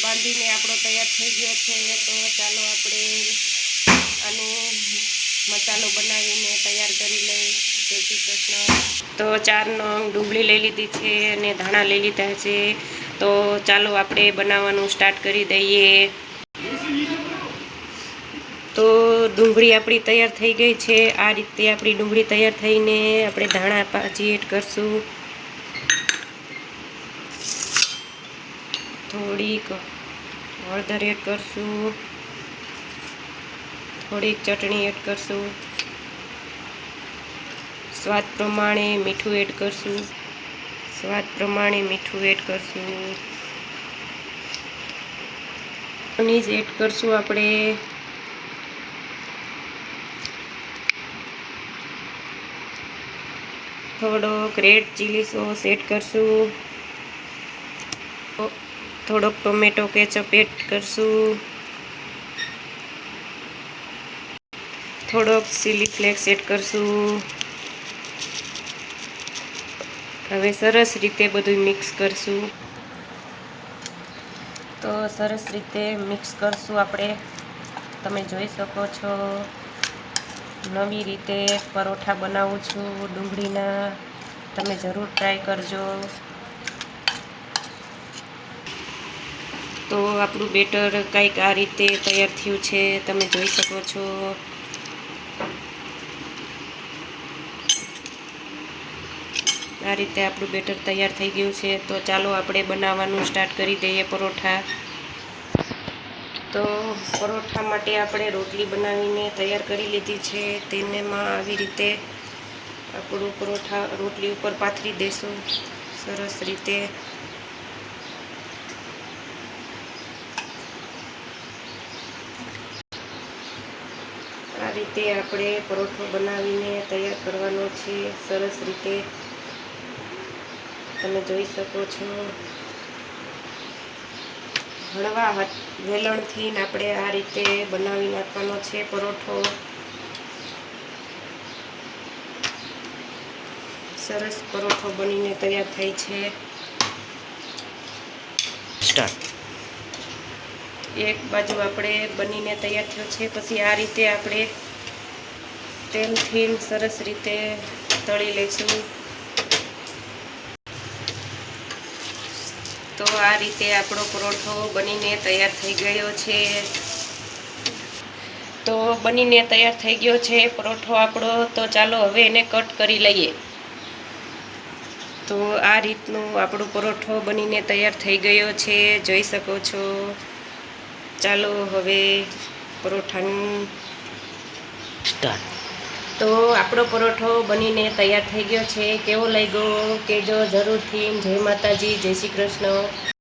બાંધીને આપણો તૈયાર થઈ ગયો છે। તો ચાલો આપણે આનો મસાલો બનાવીને તૈયાર કરી લઈએ। જય શ્રી કૃષ્ણ। તો 4 નંગ ડુંગળી લઈ લીધી છે અને ધાણા લઈ લીધા છે। તો ચાલો આપણે બનાવવાનું સ્ટાર્ટ કરી દઈએ। તો ડુંગળી આપણી તૈયાર થઈ ગઈ છે। આ રીતે આપણી ડુંગળી તૈયાર થઈને આપણે ધાણા પાછી એડ કરશું। થોડીક હળદર એડ કરશું, થોડીક ચટણી એડ કરશું, સ્વાદ પ્રમાણે મીઠું એડ કરશું, મેયોનીઝ એડ કરશું આપણે, થોડોક રેડ ચીલી સોસ એડ કરશું, થોડોક ટોમેટો કેચઅપ એડ કરશું, થોડોક ચીલી ફ્લેક્સ એડ કરશું। હવે સરસ રીતે બધું મિક્સ કરશું। તો સરસ રીતે મિક્સ કરશું આપણે। તમે જોઈ શકો છો નવી રીતે પરોઠા બનાવું છું ડુંગળીના। તમે જરૂર ટ્રાય કરજો। તો આપણું બેટર કંઈક આ રીતે તૈયાર થયું છે, તમે જોઈ શકો છો। આ રીતે આપણું બેટર તૈયાર થઈ ગયું છે। તો ચાલો આપણે બનાવવાનું સ્ટાર્ટ કરી દઈએ પરોઠા। તો પરોઠા માટે આપણે રોટલી બનાવીને તૈયાર કરી લીધી છે। તેનેમાં આવી રીતે આપણું પરોઠા રોટલી ઉપર પાથરી દેશું સરસ રીતે। આ રીતે આપણે પરોઠો બનાવીને તૈયાર કરવાનો છે સરસ રીતે। તમે જોઈ શકો છો હળવા વેલણથી આપણે આ રીતે બનાવી નાખવાનો છે પરોઠો। સરસ પરોઠો બનીને તૈયાર થાય છે। એક બાજુ આપણે બનીને તૈયાર થયો છે, પછી આ રીતે આપણે તેલથી સરસ રીતે તળી લઈશું। તો આ રીતે આપણો પરોઠો બનીને તૈયાર થઈ ગયો છે। તો બનીને તૈયાર થઈ ગયો છે પરોઠો આપણો। તો ચાલો હવે એને કટ કરી લઈએ। તો આ રીતનું આપણો પરોઠો બનીને તૈયાર થઈ ગયો છે, જોઈ શકો છો। ચાલો હવે પરોઠાનું સ્ટાર્ટ। તો આપણો પરોઠો બનીને તૈયાર થઈ ગયો છે। કેવો લાગ્યો કહેજો જરૂરથી। જય માતાજી, જય શ્રી કૃષ્ણ।